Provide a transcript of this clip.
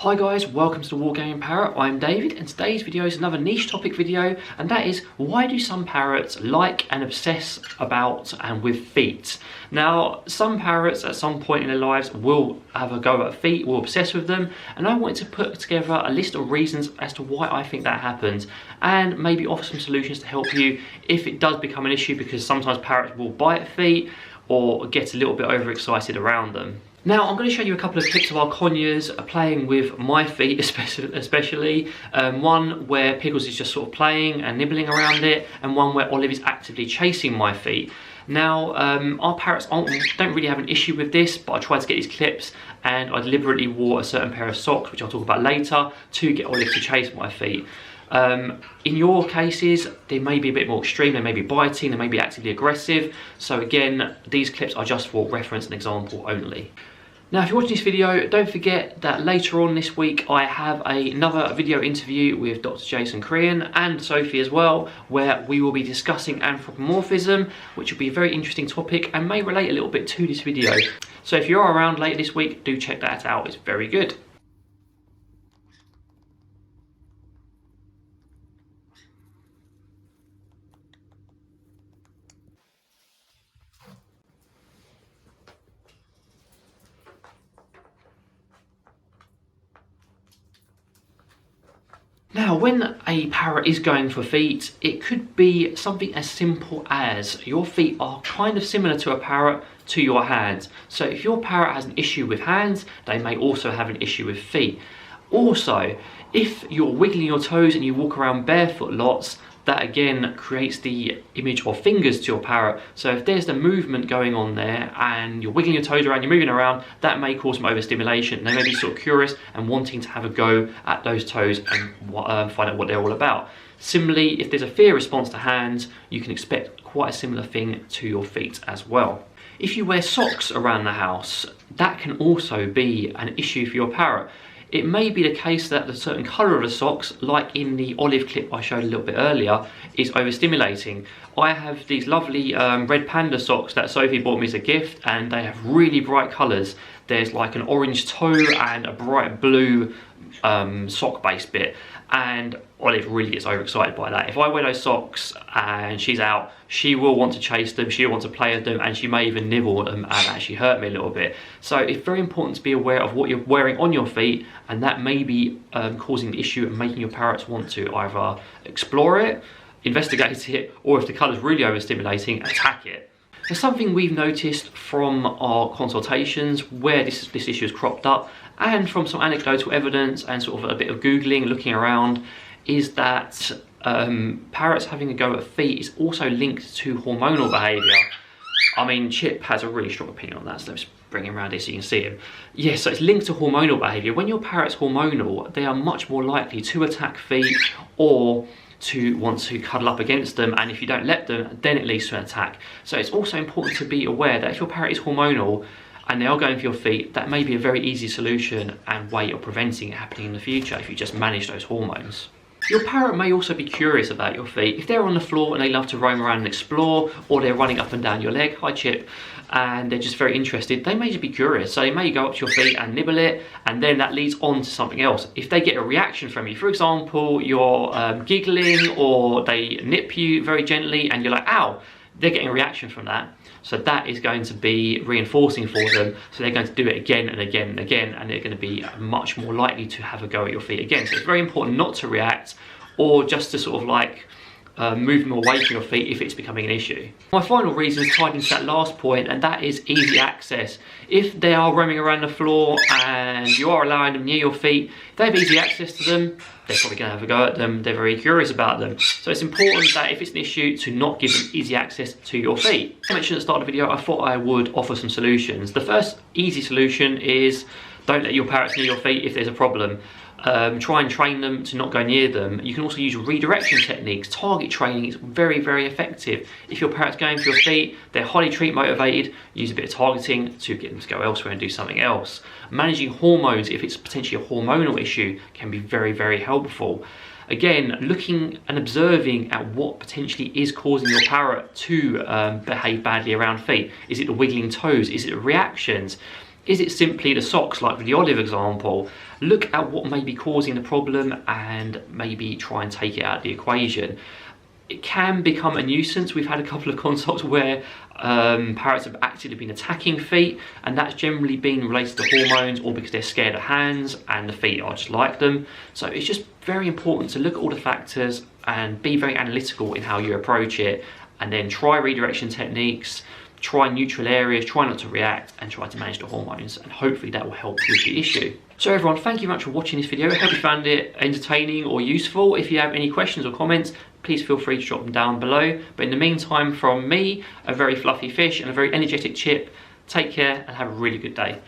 Hi guys, welcome to the Wargaming Parrot. I'm David and today's video is another niche topic video, and that is why do some parrots like and obsess about and with feet? Now, some parrots at some point in their lives will have a go at feet, will obsess with them, and I wanted to put together a list of reasons as to why I think that happens and maybe offer some solutions to help you if it does become an issue, because sometimes parrots will bite at feet or get a little bit overexcited around them. Now, I'm going to show you a couple of clips of our conures playing with my feet, especially. One where Pickles is just sort of playing and nibbling around it, and one where Olive is actively chasing my feet. Now, our parrots don't really have an issue with this, but I tried to get these clips and I deliberately wore a certain pair of socks, which I'll talk about later, to get Olive to chase my feet. In your cases, they may be a bit more extreme, they may be biting, they may be actively aggressive. So again, these clips are just for reference and example only. Now, if you're watching this video, don't forget that later on this week I have another video interview with Dr. Jason Crean and Sophie as well, where we will be discussing anthropomorphism, which will be a very interesting topic and may relate a little bit to this video. So if you're around later this week, do check that out, it's very good. Now, when a parrot is going for feet, it could be something as simple as your feet are kind of similar to a parrot to your hands. So if your parrot has an issue with hands, they may also have an issue with feet. Also, if you're wiggling your toes and you walk around barefoot lots, that again creates the image of fingers to your parrot. So if there's the movement going on there and you're wiggling your toes around, you're moving around, that may cause some overstimulation. They may be sort of curious and wanting to have a go at those toes and find out what they're all about. Similarly, if there's a fear response to hands, you can expect quite a similar thing to your feet as well. If you wear socks around the house, that can also be an issue for your parrot. It may be the case that the certain colour of the socks, like in the Olive clip I showed a little bit earlier, is overstimulating. I have these lovely red panda socks that Sophie bought me as a gift, and they have really bright colours. There's like an orange toe and a bright blue sock base bit, and Olive really gets overexcited by that. If I wear those socks and she's out, she will want to chase them, she'll want to play with them, and she may even nibble them and actually hurt me a little bit. So it's very important to be aware of what you're wearing on your feet, and that may be causing the issue and making your parrots want to either explore it, investigate it, or if the colour's really overstimulating, attack it. There's something we've noticed from our consultations where this issue has cropped up, and from some anecdotal evidence and sort of a bit of Googling, looking around, is that parrots having a go at feet is also linked to hormonal behaviour. I mean, Chip has a really strong opinion on that, so let's bring him around here so you can see him. Yes, so it's linked to hormonal behaviour. When your parrot's hormonal, they are much more likely to attack feet or to want to cuddle up against them, and if you don't let them, then it leads to an attack. So it's also important to be aware that if your parrot is hormonal and they are going for your feet, that may be a very easy solution and way of preventing it happening in the future if you just manage those hormones. Your parrot may also be curious about your feet. If they're on the floor and they love to roam around and explore, or they're running up and down your leg, hi Chip, and they're just very interested, they may just be curious. So they may go up to your feet and nibble it, and then that leads on to something else. If they get a reaction from you, for example, you're giggling or they nip you very gently and you're like, ow, they're getting a reaction from that. So that is going to be reinforcing for them. So they're going to do it again and again and again, and they're going to be much more likely to have a go at your feet again. So it's very important not to react, or just to sort of like move them away from your feet if it's becoming an issue. My final reason is tied into that last point, and that is easy access. If they are roaming around the floor and you are allowing them near your feet, if they have easy access to them, they're probably going to have a go at them. They're very curious about them. So it's important that if it's an issue, to not give them easy access to your feet. As I mentioned at the start of the video, I thought I would offer some solutions. The first easy solution is don't let your parrots near your feet if there's a problem. Try and train them to not go near them. You can also use redirection techniques. Target training is very, very effective. If your parrot's going for your feet, they're highly treat motivated, use a bit of targeting to get them to go elsewhere and do something else. Managing hormones, if it's potentially a hormonal issue, can be very, very helpful. Again, looking and observing at what potentially is causing your parrot to behave badly around feet. Is it the wiggling toes? Is it the reactions? Is it simply the socks, like with the olive example? Look at what may be causing the problem and maybe try and take it out of the equation. It can become a nuisance. We've had a couple of consults where parrots have actually been attacking feet, and that's generally been related to hormones or because they're scared of hands and the feet are just like them. So it's just very important to look at all the factors and be very analytical in how you approach it, and then try redirection techniques, try neutral areas, try not to react, and try to manage the hormones, and hopefully that will help with the issue. So everyone, thank you very much for watching this video. I hope you found it entertaining or useful. If you have any questions or comments, please feel free to drop them down below. But in the meantime, from me, a very fluffy fish and a very energetic chip, take care and have a really good day.